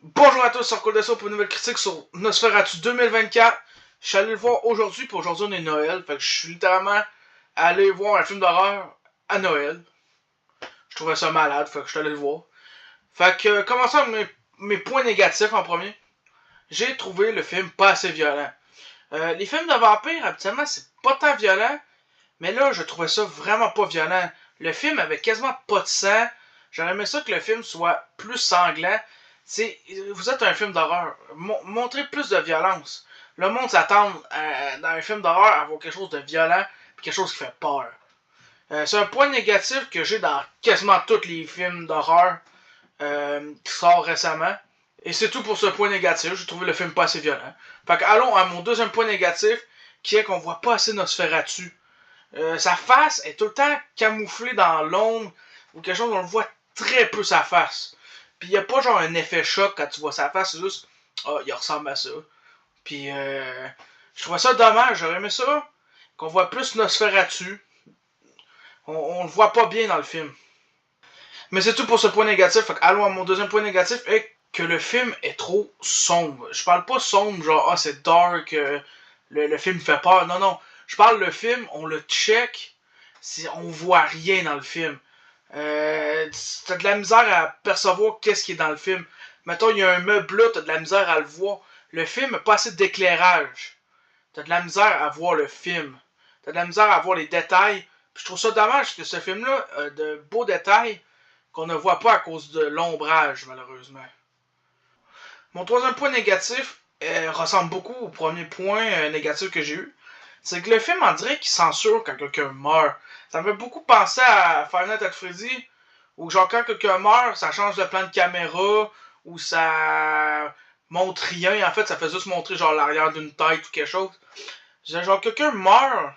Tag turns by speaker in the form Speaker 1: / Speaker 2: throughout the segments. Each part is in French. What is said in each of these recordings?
Speaker 1: Bonjour à tous, c'est Cool pour une nouvelle critique sur Nosferatu 2024. Je suis allé le voir aujourd'hui, puis aujourd'hui on est Noël. Fait que je suis littéralement allé voir un film d'horreur à Noël. Je trouvais ça malade, fait que je suis allé le voir. Fait que, commençons avec mes points négatifs en premier. J'ai trouvé le film pas assez violent. Les films de vampires, habituellement, c'est pas tant violent, mais là, je trouvais ça vraiment pas violent. Le film avait quasiment pas de sang. J'aurais aimé ça que le film soit plus sanglant. Vous êtes un film d'horreur. Montrez plus de violence. Le monde s'attend dans un film d'horreur à voir quelque chose de violent et quelque chose qui fait peur. C'est un point négatif que j'ai dans quasiment tous les films d'horreur qui sortent récemment. Et c'est tout pour ce point négatif. J'ai trouvé le film pas assez violent. Fait que allons à mon deuxième point négatif, qui est qu'on voit pas assez Nosferatu. Sa face est tout le temps camouflée dans l'ombre ou quelque chose, on le voit très peu sa face. Puis il y a pas genre un effet choc quand tu vois sa face, c'est juste il ressemble à ça. Puis je trouve ça dommage, j'aurais aimé ça qu'on voit plus Nosferatu. On le voit pas bien dans le film. Mais c'est tout pour ce point négatif. Fait que allons à mon deuxième point négatif est que le film est trop sombre. Je parle pas sombre genre c'est dark, le film fait peur. Non non, je parle le film, on le check, on voit rien dans le film. T'as de la misère à percevoir qu'est-ce qui est dans le film. Mettons, il y a un meuble là, t'as de la misère à le voir. Le film n'a pas assez d'éclairage. T'as de la misère à voir le film. T'as de la misère à voir les détails. Puis je trouve ça dommage que ce film-là a de beaux détails qu'on ne voit pas à cause de l'ombrage, malheureusement. Mon troisième point négatif ressemble beaucoup au premier point négatif que j'ai eu. C'est que le film, on dirait qu'il censure quand quelqu'un meurt. Ça me fait beaucoup penser à Five Nights at Freddy, où genre quand quelqu'un meurt, ça change de plan de caméra, ou ça montre rien. En fait, ça fait juste montrer genre l'arrière d'une tête ou quelque chose. Genre quelqu'un meurt,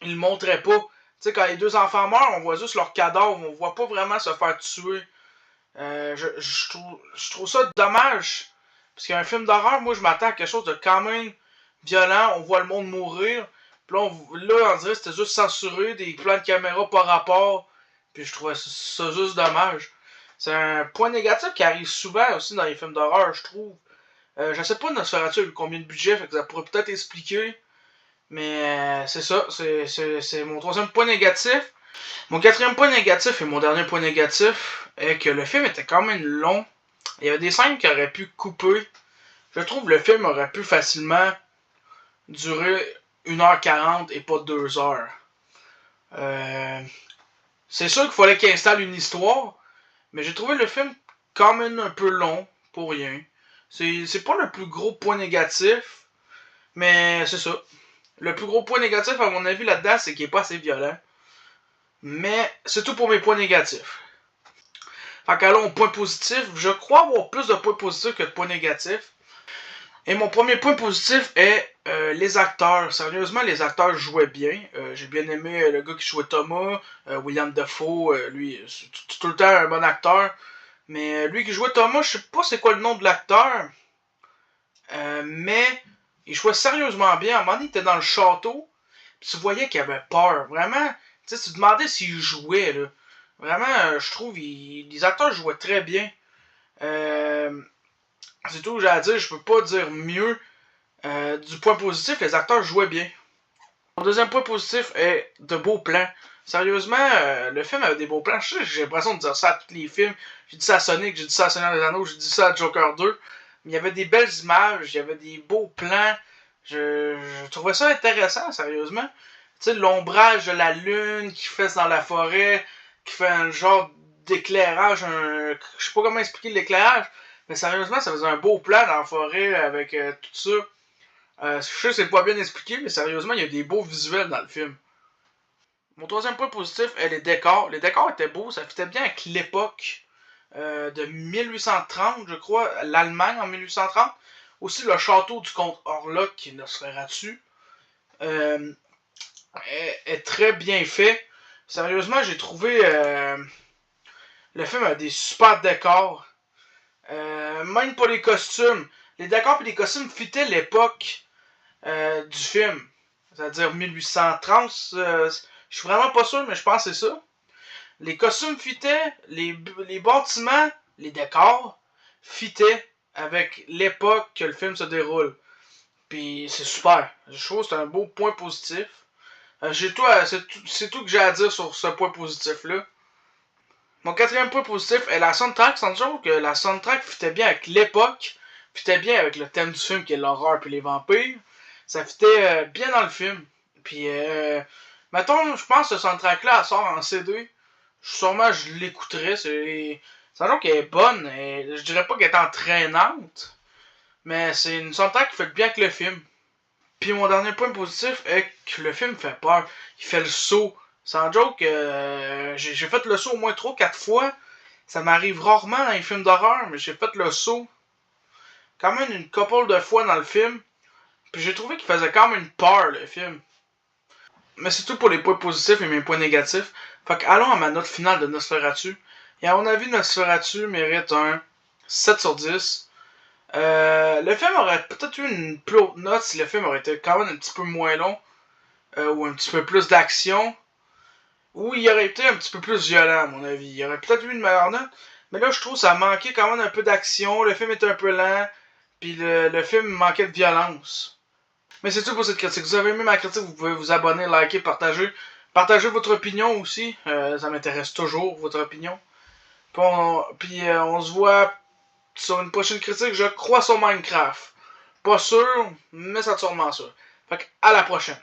Speaker 1: il le montrait pas. Tu sais, quand les deux enfants meurent, on voit juste leur cadavre, on voit pas vraiment se faire tuer. Je trouve ça dommage. Parce qu'un film d'horreur, moi je m'attends à quelque chose de quand même violent. On voit le monde mourir. Puis là, on dirait que c'était juste censuré, des plans de caméra par rapport. Puis je trouvais ça juste dommage. C'est un point négatif qui arrive souvent aussi dans les films d'horreur, je trouve. Je sais pas Nosferatu a eu combien de budget, fait que ça pourrait peut-être expliquer. Mais c'est ça, c'est mon troisième point négatif. Mon quatrième point négatif et mon dernier point négatif est que le film était quand même long. Il y avait des scènes qui auraient pu couper. Je trouve que le film aurait pu facilement durer 1h40 et pas 2 heures. C'est sûr qu'il fallait qu'il installe une histoire, mais j'ai trouvé le film quand même un peu long pour rien. C'est pas le plus gros point négatif, mais c'est ça. Le plus gros point négatif, à mon avis, là-dedans, c'est qu'il est pas assez violent. Mais c'est tout pour mes points négatifs. Fait qu'allons au point positif. Je crois avoir plus de points positifs que de points négatifs. Et mon premier point positif est les acteurs. Sérieusement, les acteurs jouaient bien. J'ai bien aimé le gars qui jouait Thomas, William Dafoe. Lui, c'est tout le temps un bon acteur. Mais lui qui jouait Thomas, je sais pas c'est quoi le nom de l'acteur. Mais il jouait sérieusement bien. À un moment donné, il était dans le château. Tu voyais qu'il avait peur. Vraiment, tu te demandais s'il jouait. Là. Vraiment, je trouve les acteurs jouaient très bien. C'est tout que j'ai à dire. Je peux pas dire mieux. Du point positif, les acteurs jouaient bien. Mon deuxième point positif est de beaux plans. Sérieusement, le film avait des beaux plans. J'ai l'impression de dire ça à tous les films. J'ai dit ça à Sonic, j'ai dit ça à Seigneur des Anneaux, j'ai dit ça à Joker 2. Mais il y avait des belles images, il y avait des beaux plans. Je trouvais ça intéressant, sérieusement. Tu sais, l'ombrage de la lune qui fait dans la forêt, qui fait un genre d'éclairage. Je sais pas comment expliquer l'éclairage, mais sérieusement, ça faisait un beau plan dans la forêt avec tout ça. Je sais que c'est pas bien expliqué, mais sérieusement, il y a des beaux visuels dans le film. Mon troisième point positif est les décors. Les décors étaient beaux, ça fitait bien avec l'époque de 1830, je crois, l'Allemagne en 1830. Aussi le château du comte Orlok qui ne serait dessus est très bien fait. Sérieusement, j'ai trouvé le film a des super décors. Même pour les costumes. Les décors et les costumes fitaient l'époque du film. C'est-à-dire 1830. Je suis vraiment pas sûr, mais je pense que c'est ça. Les costumes fitaient, les bâtiments, les décors. fitait avec l'époque que le film se déroule. Puis c'est super. Je trouve que c'est un beau point positif. C'est tout que j'ai à dire sur ce point positif-là. Mon quatrième point positif est la soundtrack. Sans doute que la soundtrack fitait bien avec l'époque, fitait bien avec le thème du film qui est l'horreur puis les vampires. Ça fitait bien dans le film. Puis, mettons, je pense que ce soundtrack-là sort en CD. Sûrement, je l'écouterais. C'est un genre qui est bonne. Et je dirais pas qu'elle est entraînante. Mais c'est une soundtrack qui fait bien avec le film. Puis mon dernier point positif est que le film fait peur. Il fait le saut. Sans joke, j'ai fait le saut au moins 3-4 fois. Ça m'arrive rarement dans les films d'horreur, mais j'ai fait le saut quand même une couple de fois dans le film. Puis j'ai trouvé qu'il faisait quand même peur, le film. Mais c'est tout pour les points positifs et mes points négatifs. Fait que allons à ma note finale de Nosferatu. Et à mon avis, Nosferatu mérite un 7 sur 10. Le film aurait peut-être eu une plus haute note si le film aurait été quand même un petit peu moins long. Ou un petit peu plus d'action. Ou il aurait été un petit peu plus violent, à mon avis. Il y aurait peut-être eu une meilleure note. Mais là, je trouve que ça manquait quand même un peu d'action. Le film était un peu lent. Puis le film manquait de violence. Mais c'est tout pour cette critique. Si vous avez aimé ma critique, vous pouvez vous abonner, liker, partager. Partagez votre opinion aussi. Ça m'intéresse toujours, votre opinion. Puis on se voit sur une prochaine critique, je crois, sur Minecraft. Pas sûr, mais ça te sûrement ça. Fait que à la prochaine.